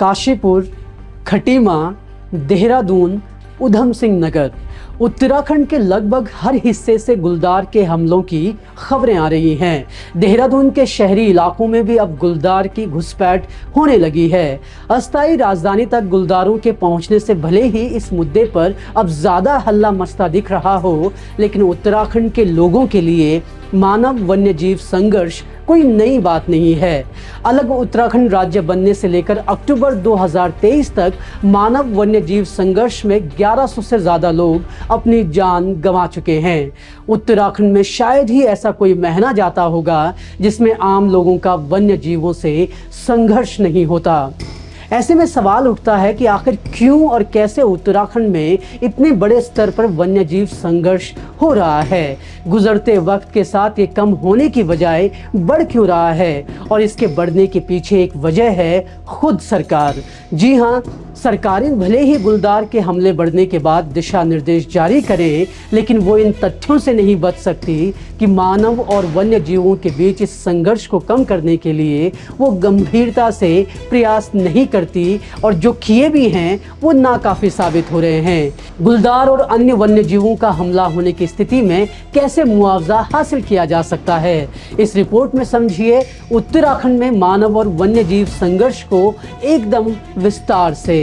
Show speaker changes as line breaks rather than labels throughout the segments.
काशीपुर, खटीमा, देहरादून, उधम सिंह नगर, उत्तराखंड के लगभग हर हिस्से से गुलदार के हमलों की खबरें आ रही हैं। देहरादून के शहरी इलाकों में भी अब गुलदार की घुसपैठ होने लगी है। अस्थायी राजधानी तक गुलदारों के पहुंचने से भले ही इस मुद्दे पर अब ज्यादा हल्ला मचता दिख रहा हो, लेकिन उत्तराखंड के लोगों के लिए मानव वन्य जीव संघर्ष कोई नई बात नहीं है। अलग उत्तराखंड राज्य बनने से लेकर अक्टूबर 2023 तक मानव वन्य जीव संघर्ष में 1100 से ज्यादा लोग अपनी जान गंवा चुके हैं। उत्तराखंड में शायद ही ऐसा कोई महीना जाता होगा जिसमें आम लोगों का वन्य जीवों से संघर्ष नहीं होता। ऐसे में सवाल उठता है कि आखिर क्यों और कैसे उत्तराखंड में इतने बड़े स्तर पर वन्यजीव संघर्ष हो रहा है। गुजरते वक्त के साथ ये कम होने की बजाय बढ़ क्यों रहा है, और इसके बढ़ने के पीछे एक वजह है खुद सरकार। जी हाँ, सरकारें भले ही गुलदार के हमले बढ़ने के बाद दिशा निर्देश जारी करें, लेकिन वो इन तथ्यों से नहीं बच सकती कि मानव और वन्य जीवों के बीच इस संघर्ष को कम करने के लिए वो गंभीरता से प्रयास नहीं करती, और जो किए भी हैं वो नाकाफी साबित हो रहे हैं। गुलदार और अन्य वन्य जीवों का हमला होने की स्थिति में कैसे मुआवजा हासिल किया जा सकता है, इस रिपोर्ट में समझिए उत्तराखंड में मानव और वन्य जीव संघर्ष को एकदम विस्तार से।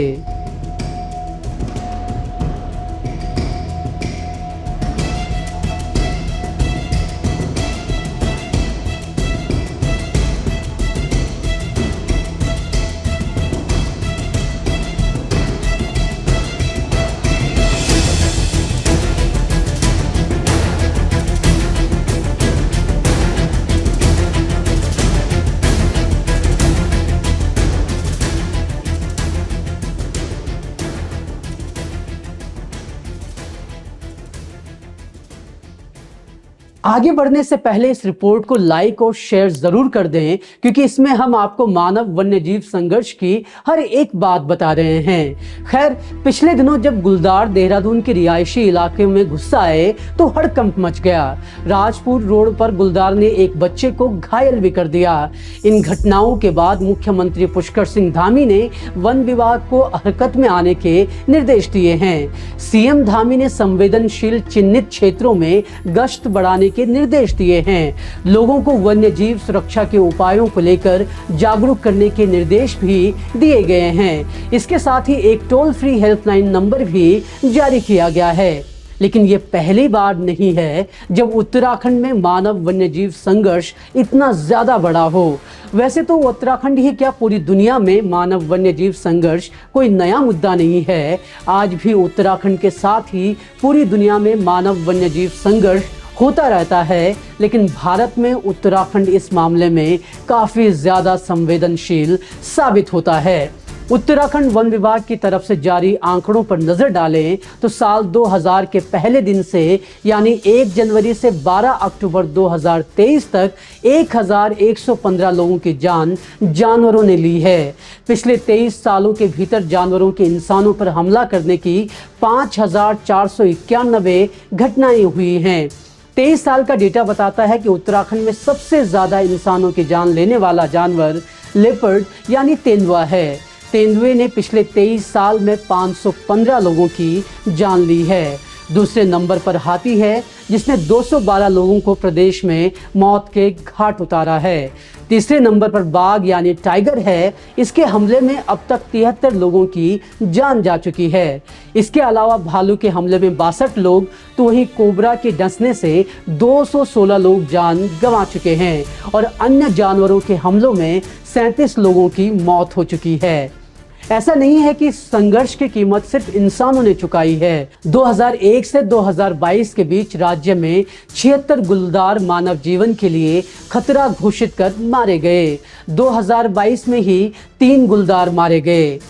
आगे बढ़ने से पहले इस रिपोर्ट को लाइक और शेयर जरूर कर दें, क्योंकि इसमें हम आपको मानव वन्यजीव संघर्ष की हर एक बात बता रहे हैं। खैर, पिछले दिनों जब गुलदार देहरादून के रिहायशी इलाके में घुस आए तो हड़कंप मच गया। राजपुर रोड पर गुलदार ने एक बच्चे को घायल भी कर दिया। इन घटनाओं के बाद मुख्यमंत्री पुष्कर सिंह धामी ने वन विभाग को हरकत में आने के निर्देश दिए हैं। सीएम धामी ने संवेदनशील चिन्हित क्षेत्रों में गश्त बढ़ाने के निर्देश दिए हैं। लोगों को वन्य जीव सुरक्षा के उपायों को लेकर जागरूक करने के निर्देश भी दिए गए हैं। इसके साथ ही एक टोल फ्री हेल्पलाइन नंबर भी जारी किया गया है। लेकिन ये पहली बार नहीं है जब उत्तराखंड में मानव वन्यजीव संघर्ष इतना ज्यादा बड़ा हो। वैसे तो उत्तराखंड ही क्या, पूरी दुनिया में मानव वन्यजीव संघर्ष कोई नया मुद्दा नहीं है। आज भी उत्तराखंड के साथ ही पूरी दुनिया में मानव वन्यजीव संघर्ष होता रहता है, लेकिन भारत में उत्तराखंड इस मामले में काफी ज्यादा संवेदनशील साबित होता है। उत्तराखंड वन विभाग की तरफ से जारी आंकड़ों पर नजर डालें तो साल 2000 के पहले दिन से यानी 1 जनवरी से 12 अक्टूबर 2023 तक 1115 लोगों की जान जानवरों ने ली है। पिछले 23 सालों के भीतर जानवरों के इंसानों पर हमला करने की 5491 घटनाएं हुई हैं। 23 साल का डेटा बताता है कि उत्तराखंड में सबसे ज्यादा इंसानों की जान लेने वाला जानवर लेपर्ड यानी तेंदुआ है। तेंदुए ने पिछले 23 साल में 515 लोगों की जान ली है। दूसरे नंबर पर हाथी है, जिसने 212 लोगों को प्रदेश में मौत के घाट उतारा है। तीसरे नंबर पर बाघ यानी टाइगर है। इसके हमले में अब तक 73 लोगों की जान जा चुकी है। इसके अलावा भालू के हमले में 62 लोग, तो वहीं कोबरा के डसने से 216 लोग जान गंवा चुके हैं और अन्य जानवरों के हमलों में 37 लोगों की मौत हो चुकी है। ऐसा नहीं है कि संघर्ष की कीमत सिर्फ इंसानों ने चुकाई है। 2001 से 2022 के बीच राज्य में 76 गुलदार मानव जीवन के लिए खतरा घोषित कर मारे गए। 2022 में ही 3 गुलदार मारे गए।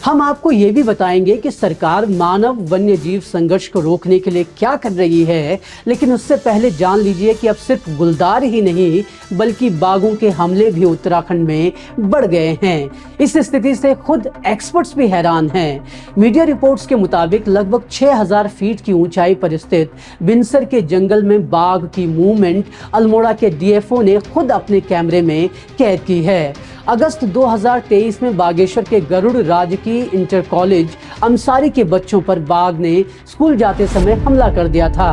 हम आपको ये भी बताएंगे कि सरकार मानव वन्य जीव संघर्ष को रोकने के लिए क्या कर रही है, लेकिन उससे पहले जान लीजिए कि अब सिर्फ गुलदार ही नहीं बल्कि बाघों के हमले भी उत्तराखंड में बढ़ गए हैं। इस स्थिति से खुद एक्सपर्ट्स भी हैरान हैं। मीडिया रिपोर्ट्स के मुताबिक लगभग 6000 फीट की ऊंचाई पर स्थित बिनसर के जंगल में बाघ की मूवमेंट अल्मोड़ा के डीएफओ ने खुद अपने कैमरे में कैद की है। अगस्त 2023 में बागेश्वर के गरुड़ राजकीय इंटर कॉलेज अंसारी के बच्चों पर बाघ ने स्कूल जाते समय हमला कर दिया था।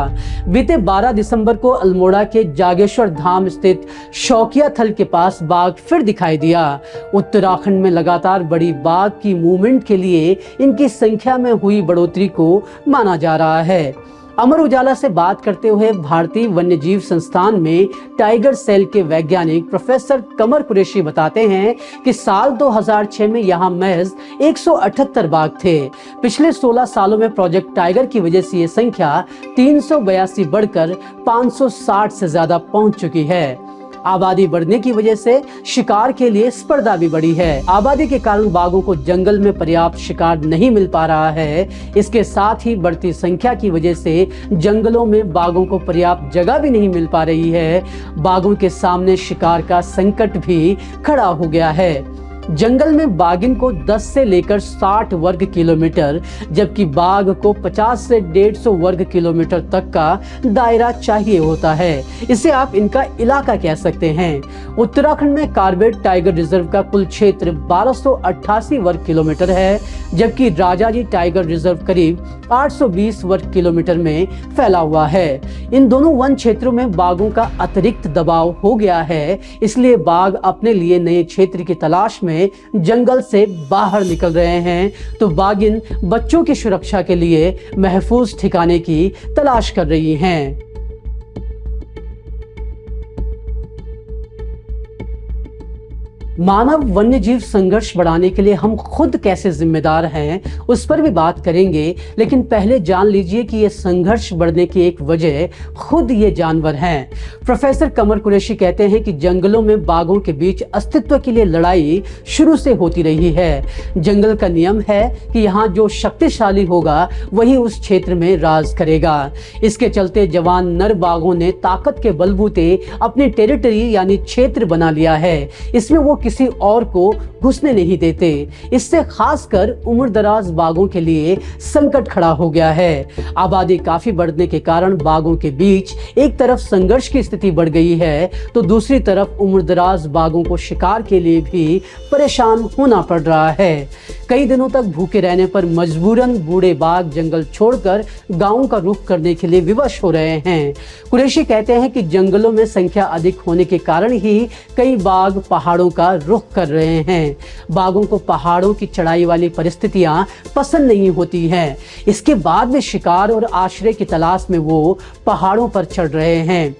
बीते 12 दिसंबर को अल्मोड़ा के जागेश्वर धाम स्थित शौकिया थल के पास बाघ फिर दिखाई दिया। उत्तराखंड में लगातार बड़ी बाघ की मूवमेंट के लिए इनकी संख्या में हुई बढ़ोतरी को माना जा रहा है। अमर उजाला से बात करते हुए भारतीय वन्यजीव संस्थान में टाइगर सेल के वैज्ञानिक प्रोफेसर कमर कुरैशी बताते हैं कि साल 2006 में यहाँ महज 178 बाघ थे। पिछले 16 सालों में प्रोजेक्ट टाइगर की वजह से ये संख्या 382 बढ़कर 560 से ज्यादा पहुंच चुकी है। आबादी बढ़ने की वजह से शिकार के लिए स्पर्धा भी बढ़ी है। आबादी के कारण बाघों को जंगल में पर्याप्त शिकार नहीं मिल पा रहा है। इसके साथ ही बढ़ती संख्या की वजह से जंगलों में बाघों को पर्याप्त जगह भी नहीं मिल पा रही है। बाघों के सामने शिकार का संकट भी खड़ा हो गया है। जंगल में बाघिन को 10 से लेकर 60 वर्ग किलोमीटर जबकि बाघ को 50 से 150 वर्ग किलोमीटर तक का दायरा चाहिए होता है। इसे आप इनका इलाका कह सकते हैं। उत्तराखंड में कार्बेट टाइगर रिजर्व का कुल क्षेत्र 1288 वर्ग किलोमीटर है, जबकि राजाजी टाइगर रिजर्व करीब 820 वर्ग किलोमीटर में फैला हुआ है। इन दोनों वन क्षेत्रों में बाघों का अतिरिक्त दबाव हो गया है, इसलिए बाघ अपने लिए नए क्षेत्र की तलाश में जंगल से बाहर निकल रहे हैं, तो बाघिन बच्चों की सुरक्षा के लिए महफूज ठिकाने की तलाश कर रही हैं। मानव वन्यजीव संघर्ष बढ़ाने के लिए हम खुद कैसे जिम्मेदार हैं, उस पर भी बात करेंगे, लेकिन पहले जान लीजिए कि ये संघर्ष बढ़ने की एक वजह खुद ये जानवर हैं। प्रोफेसर कमर कुरैशी कहते हैं कि जंगलों में बाघों के बीच अस्तित्व के लिए लड़ाई शुरू से होती रही है। जंगल का नियम है कि यहाँ जो शक्तिशाली होगा वही उस क्षेत्र में राज करेगा। इसके चलते जवान नर बाघों ने ताकत के बलबूते अपनी टेरिटरी यानी क्षेत्र बना लिया है। इसमें वो किसी और को घुसने नहीं देते। इससे खासकर उम्रदराज बाघों के लिए संकट खड़ा हो गया है। आबादी काफी बढ़ने के कारण बाघों के बीच एक तरफ संघर्ष की स्थिति बढ़ गई है, तो दूसरी तरफ उम्रदराज बाघों को शिकार के लिए भी परेशान होना पड़ रहा है। कई दिनों तक भूखे रहने पर मजबूरन बूढ़े बाघ जंगल छोड़कर गांवों का रुख करने के लिए विवश हो रहे हैं। कुरैशी कहते हैं कि जंगलों में संख्या अधिक होने के कारण ही कई बाघ पहाड़ों का रुख कर रहे हैं। बाघों को पहाड़ों की चढ़ाई वाली परिस्थितियां पसंद नहीं होती हैं। इसके बाद में शिकार और आश्रय की तलाश में वो पहाड़ों पर चढ़ रहे हैं।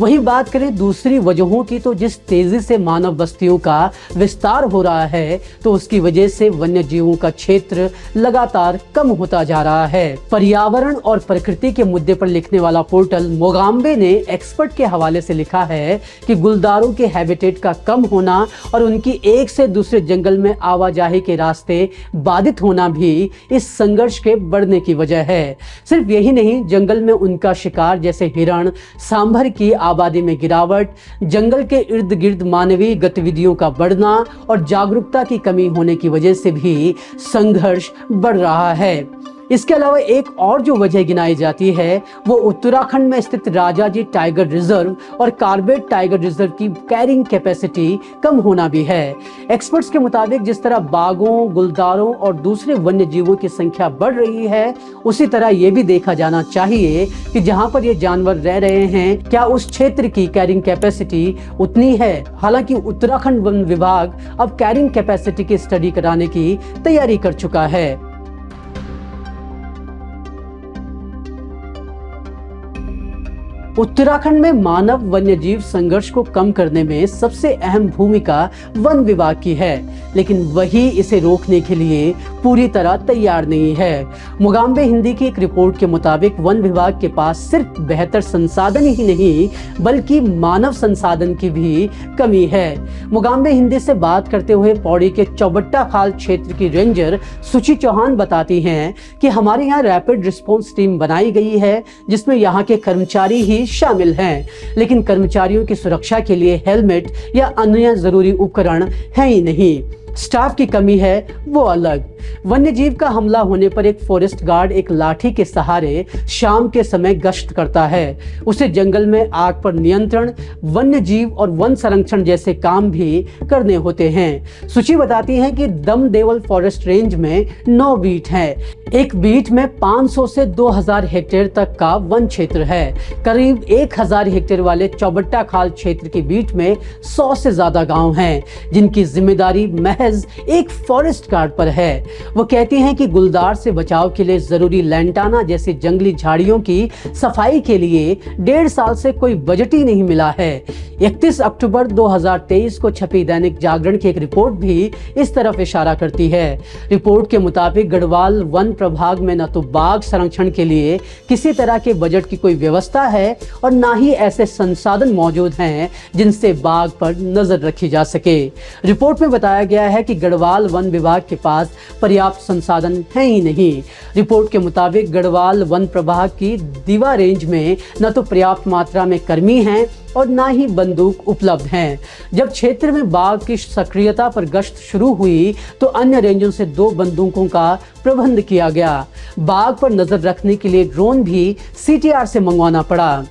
वहीं बात करें दूसरी वजहों की, तो जिस तेजी से मानव बस्तियों का विस्तार हो रहा है, तो उसकी वजह से वन्य जीवों का क्षेत्र लगातार कम होता जा रहा है। पर्यावरण और प्रकृति के मुद्दे पर लिखने वाला पोर्टल मोगाम्बे ने एक्सपर्ट के हवाले से लिखा है कि गुलदारों के हैबिटेट का कम होना और उनकी एक से दूसरे जंगल में आवाजाही के रास्ते बाधित होना भी इस संघर्ष के बढ़ने की वजह है। सिर्फ यही नहीं, जंगल में उनका शिकार जैसे हिरण, सांभर की आबादी में गिरावट, जंगल के इर्द गिर्द मानवीय गतिविधियों का बढ़ना और जागरूकता की कमी होने की वजह से भी संघर्ष बढ़ रहा है। इसके अलावा एक और जो वजह गिनाई जाती है वो उत्तराखंड में स्थित राजाजी टाइगर रिजर्व और कार्बेट टाइगर रिजर्व की कैरिंग कैपेसिटी कम होना भी है। एक्सपर्ट्स के मुताबिक जिस तरह बाघों, गुलदारों और दूसरे वन्य जीवों की संख्या बढ़ रही है, उसी तरह ये भी देखा जाना चाहिए कि जहां पर ये जानवर रह रहे हैं क्या उस क्षेत्र की कैरिंग कैपेसिटी उतनी है। हालांकि उत्तराखंड वन विभाग अब कैरिंग कैपेसिटी की स्टडी कराने की तैयारी कर चुका है। उत्तराखंड में मानव वन्यजीव संघर्ष को कम करने में सबसे अहम भूमिका वन विभाग की है, लेकिन वही इसे रोकने के लिए पूरी तरह तैयार नहीं है। मोगाम्बे हिंदी की एक रिपोर्ट के मुताबिक वन विभाग के पास सिर्फ बेहतर संसाधन ही नहीं बल्कि मानव संसाधन की भी कमी है। मोगाम्बे हिंदी से बात करते हुए पौड़ी के चौबट्टा खाल क्षेत्र की रेंजर सुचि चौहान बताती हैं कि हमारे यहाँ रैपिड रिस्पांस टीम बनाई गई है जिसमें यहाँ के कर्मचारी ही शामिल हैं, लेकिन कर्मचारियों की सुरक्षा के लिए हेलमेट या अन्य जरूरी उपकरण है ही नहीं। स्टाफ की कमी है वो अलग। वन्य जीव का हमला होने पर एक फॉरेस्ट गार्ड एक लाठी के सहारे शाम के समय गश्त करता है। उसे जंगल में आग पर नियंत्रण, वन्य जीव और वन संरक्षण जैसे काम भी करने होते हैं। सुचि बताती हैं कि दम देवल फॉरेस्ट रेंज में 9 बीट हैं। एक बीट में 500 से 2000 हेक्टेयर तक का वन क्षेत्र है। करीब 1000 हेक्टेयर वाले चौबट्टा खाल क्षेत्र की बीट में 100 से ज्यादा गांव हैं जिनकी जिम्मेदारी महज एक फॉरेस्ट गार्ड पर है। वो कहती हैं कि गुलदार से बचाव के लिए जरूरी लैंटाना जैसी जंगली झाड़ियों की सफाई के लिए 1.5 साल से कोई बजट ही नहीं मिला है। 31 अक्टूबर 2023 को छपी दैनिक जागरण की एक रिपोर्ट भी इस तरफ इशारा करती है। रिपोर्ट के मुताबिक गढ़वाल वन प्रभाग में न तो बाघ संरक्षण के लिए किसी तरह के बजट की कोई व्यवस्था है और न ही ऐसे संसाधन मौजूद हैं जिनसे बाघ पर नजर रखी जा सके। रिपोर्ट में बताया गया है कि गढ़वाल वन विभाग के पास पर्याप्त संसाधन है ही नहीं। रिपोर्ट के मुताबिक गढ़वाल वन प्रभाग की दीवा रेंज में न तो पर्याप्त मात्रा में कर्मी हैं और ना ही बंदूक उपलब्ध हैं। जब क्षेत्र में बाघ की सक्रियता पर गश्त शुरू हुई तो अन्य रेंजों से 2 बंदूकों का प्रबंध किया गया। बाघ पर नजर रखने के लिए ड्रोन भी CTR से मंगवाना पड़ा।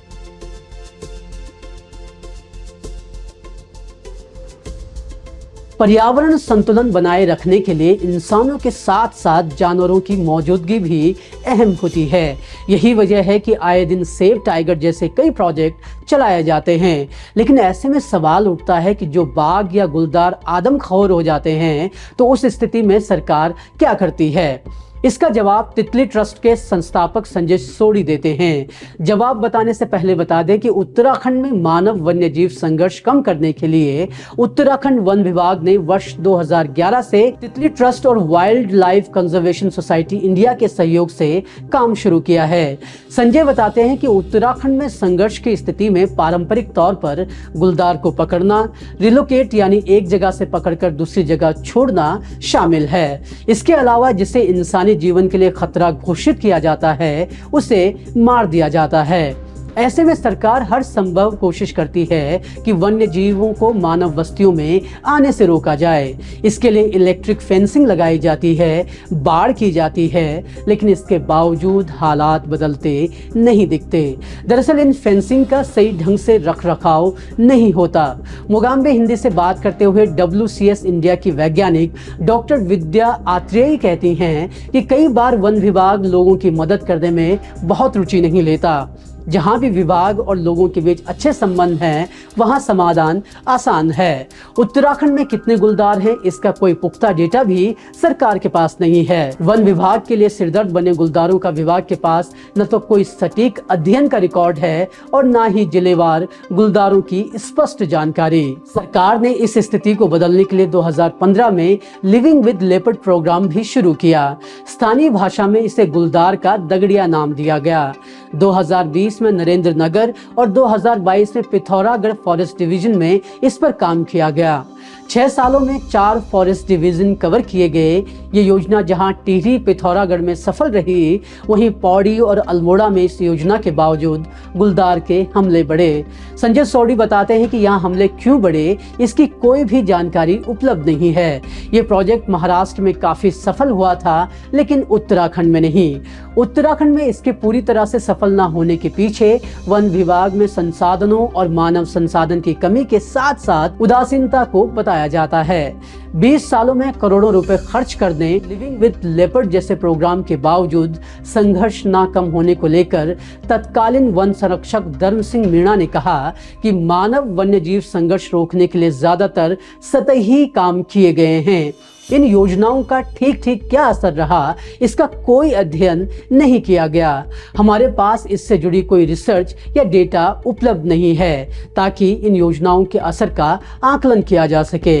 पर्यावरण संतुलन बनाए रखने के लिए इंसानों के साथ साथ जानवरों की मौजूदगी भी अहम होती है। यही वजह है कि आए दिन सेव टाइगर जैसे कई प्रोजेक्ट चलाए जाते हैं, लेकिन ऐसे में सवाल उठता है कि जो बाघ या गुलदार आदमखोर हो जाते हैं तो उस स्थिति में सरकार क्या करती है। इसका जवाब तितली ट्रस्ट के संस्थापक संजय सोडी देते हैं। जवाब बताने से पहले बता दें कि उत्तराखंड में मानव वन्य जीव संघर्ष कम करने के लिए उत्तराखंड वन विभाग ने वर्ष 2011 से तितली ट्रस्ट और wild life conservation society India के सहयोग से काम शुरू किया है। संजय बताते हैं कि उत्तराखंड में संघर्ष की स्थिति में पारंपरिक तौर पर गुलदार को पकड़ना, रिलोकेट यानी एक जगह से पकड़कर दूसरी जगह छोड़ना शामिल है। इसके अलावा जिसे इंसानी जीवन के लिए खतरा घोषित किया जाता है उसे मार दिया जाता है। ऐसे में सरकार हर संभव कोशिश करती है कि वन्य जीवों को मानव बस्तियों में आने से रोका जाए। इसके लिए इलेक्ट्रिक फेंसिंग लगाई जाती है, बाड़ की जाती है, लेकिन इसके बावजूद हालात बदलते नहीं दिखते। दरअसल इन फेंसिंग का सही ढंग से रखरखाव नहीं होता। मोगाम्बे हिंदी से बात करते हुए WCS इंडिया की वैज्ञानिक डॉक्टर विद्या आत्रेय कहती हैं कि कई बार वन विभाग लोगों की मदद करने में बहुत रुचि नहीं लेता। जहां भी विभाग और लोगों के बीच अच्छे संबंध हैं वहां समाधान आसान है। उत्तराखंड में कितने गुलदार हैं इसका कोई पुख्ता डेटा भी सरकार के पास नहीं है। वन विभाग के लिए सिरदर्द बने गुलदारों का विभाग के पास न तो कोई सटीक अध्ययन का रिकॉर्ड है और न ही जिलेवार गुलदारों की स्पष्ट जानकारी। सरकार ने इस स्थिति को बदलने के लिए 2015 में लिविंग विद लेपर्ड प्रोग्राम भी शुरू किया। स्थानीय भाषा में इसे गुलदार का दगड़िया नाम दिया गया। 2020 में नरेंद्र नगर और 2022 में पिथौरागढ़ फॉरेस्ट डिवीजन में इस पर काम किया गया। 6 सालों में 4 फॉरेस्ट डिवीजन कवर किए गए। ये योजना जहां टिहरी पिथौरागढ़ में सफल रही, वहीं पौड़ी और अल्मोड़ा में इस योजना के बावजूद गुलदार के हमले बढ़े। संजय सोडी बताते हैं कि यहाँ हमले क्यों बढ़े इसकी कोई भी जानकारी उपलब्ध नहीं है। ये प्रोजेक्ट महाराष्ट्र में काफी सफल हुआ था लेकिन उत्तराखंड में नहीं। उत्तराखंड में इसके पूरी तरह से सफल न होने के पीछे वन विभाग में संसाधनों और मानव संसाधन की कमी के साथ साथ उदासीनता को बताया जाता है। 20 सालों में करोड़ों रुपए खर्च करने लिविंग विद लेपर्ड जैसे प्रोग्राम के बावजूद संघर्ष न कम होने को लेकर तत्कालीन वन संरक्षक धर्म सिंह मीणा ने कहा कि मानव वन्य जीव संघर्ष रोकने के लिए ज्यादातर सतही काम किए गए हैं। इन योजनाओं का ठीक क्या असर रहा इसका कोई अध्ययन नहीं किया गया। हमारे पास इससे जुड़ी कोई रिसर्च या डेटा उपलब्ध नहीं है ताकि इन योजनाओं के असर का आकलन किया जा सके।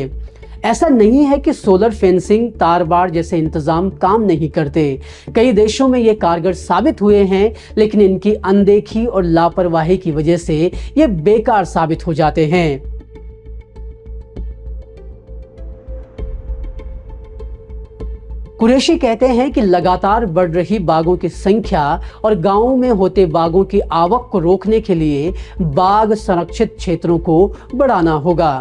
ऐसा नहीं है कि सोलर फेंसिंग, तार बाड़ जैसे इंतजाम काम नहीं करते। कई देशों में ये कारगर साबित हुए हैं, लेकिन इनकी अनदेखी और लापरवाही की वजह से ये बेकार साबित हो जाते हैं। कुरैशी कहते हैं कि लगातार बढ़ रही बागों की संख्या और गांवों में होते बागों की आवक को रोकने के लिए बाग संरक्षित क्षेत्रों को बढ़ाना होगा।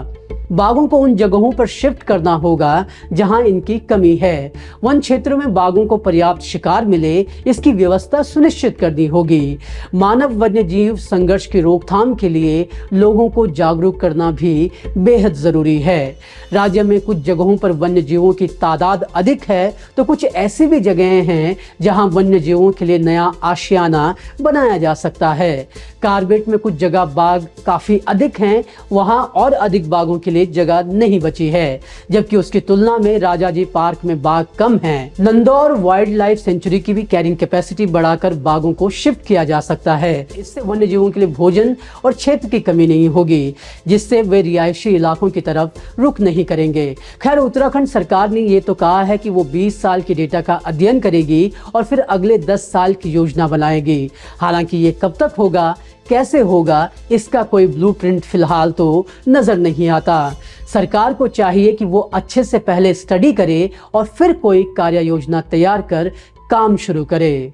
बागों को उन जगहों पर शिफ्ट करना होगा जहां इनकी कमी है। वन क्षेत्रों में बागों को पर्याप्त शिकार मिले, इसकी व्यवस्था सुनिश्चित करनी होगी। मानव वन्य जीव संघर्ष की रोकथाम के लिए लोगों को जागरूक करना भी बेहद जरूरी है। राज्य में कुछ जगहों पर वन्य जीवों की तादाद अधिक है, तो कुछ ऐसी भी जगहें हैं जहां वन्य जीवों के लिए नया आशियाना बनाया जा सकता है। कार्बेट में कुछ जगह बाग काफी अधिक हैं, वहां और अधिक बागों के लिए जगह नहीं बची है, जबकि उसकी तुलना में राजाजी पार्क में बाग कम हैं। नंदौर वाइल्ड लाइफ सेंचुरी की भी कैरिंग कैपेसिटी बढ़ाकर बागों को शिफ्ट किया जा सकता है। इससे वन्य जीवों के लिए भोजन और क्षेत्र की कमी नहीं होगी, जिससे वे रिहायशी इलाकों की तरफ रुख नहीं करेंगे। खैर, उत्तराखंड सरकार ने ये तो कहा है कि वो 20 साल की डेटा का अध्ययन करेगी और फिर अगले 10 साल की योजना बनाएगी। हालांकि ये कब तक होगा, कैसे होगा, इसका कोई ब्लूप्रिंट फिलहाल तो नजर नहीं आता। सरकार को चाहिए कि वो अच्छे से पहले स्टडी करे और फिर कोई कार्य योजना तैयार कर काम शुरू करे।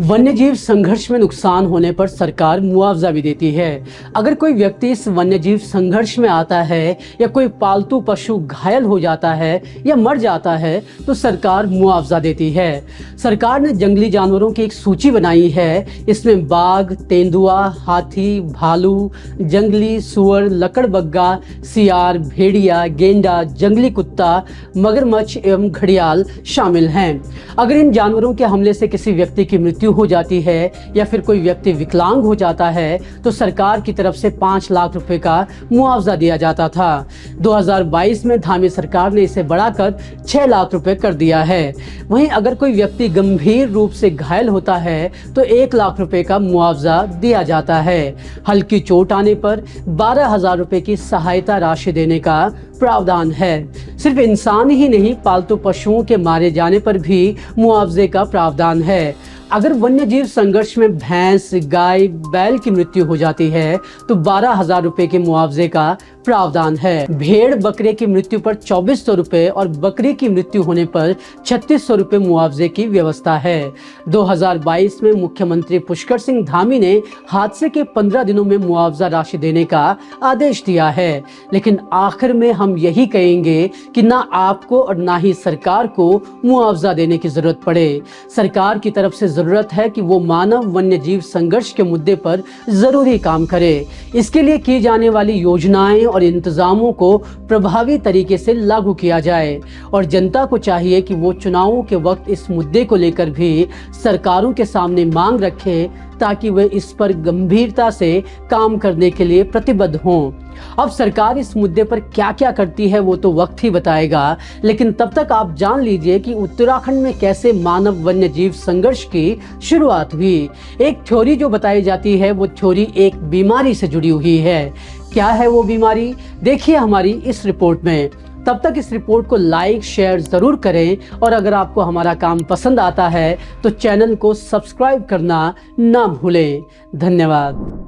वन्यजीव संघर्ष में नुकसान होने पर सरकार मुआवजा भी देती है। अगर कोई व्यक्ति इस वन्यजीव संघर्ष में आता है या कोई पालतू पशु घायल हो जाता है या मर जाता है तो सरकार मुआवजा देती है। सरकार ने जंगली जानवरों की एक सूची बनाई है। इसमें बाघ, तेंदुआ, हाथी, भालू, जंगली सुअर, लकड़बग्गा, सियार, भेड़िया, गेंडा, जंगली कुत्ता, मगरमच्छ एवं घड़ियाल शामिल हैं। अगर इन जानवरों के हमले से किसी व्यक्ति की मृत्यु हो जाती है या फिर कोई व्यक्ति विकलांग हो जाता है तो सरकार की तरफ से 5 लाख रुपए का मुआवजा दिया जाता था। 2022 में धामी सरकार ने इसे बढ़ाकर 6 लाख रुपए कर दिया है। वहीं अगर कोई व्यक्ति गंभीर रूप से घायल होता है तो 1 लाख रुपए का मुआवजा दिया जाता है। हल्की चोट आने पर 12,000 रुपए की सहायता राशि देने का प्रावधान है। सिर्फ इंसान ही नहीं, पालतू पशुओं के मारे जाने पर भी मुआवजे का प्रावधान है। अगर वन्यजीव संघर्ष में भैंस, गाय, बैल की मृत्यु हो जाती है तो 12,000 रुपए के मुआवजे का प्रावधान है। भेड़ बकरे की मृत्यु पर 2400 रुपए और बकरी की मृत्यु होने पर 3600 रुपए मुआवजे की व्यवस्था है। 2022 में मुख्यमंत्री पुष्कर सिंह धामी ने हादसे के 15 दिनों में मुआवजा राशि देने का आदेश दिया है। लेकिन आखिर में हम यही कहेंगे कि ना आपको और ना ही सरकार को मुआवजा देने की जरूरत पड़े। सरकार की तरफ से जरूरत है कि वो मानव वन्य जीव संघर्ष के मुद्दे पर जरूरी काम करे। इसके लिए की जाने वाली योजनाएं और इंतजामों को प्रभावी तरीके से लागू किया जाए और जनता को चाहिए कि वो चुनावों के वक्त इस मुद्दे को लेकर भी सरकारों के सामने मांग रखे ताकि वे इस पर गंभीरता से काम करने के लिए प्रतिबद्ध हों। अब सरकार इस मुद्दे पर क्या क्या करती है वो तो वक्त ही बताएगा, लेकिन तब तक आप जान लीजिए कि उत्तराखंड में कैसे मानव वन्य जीव संघर्ष की शुरुआत हुई। एक थ्योरी जो बताई जाती है वो थ्योरी एक बीमारी से जुड़ी हुई है। क्या है वो बीमारी, देखिए हमारी इस रिपोर्ट में। तब तक इस रिपोर्ट को लाइक शेयर जरूर करें और अगर आपको हमारा काम पसंद आता है तो चैनल को सब्सक्राइब करना ना भूलें। धन्यवाद।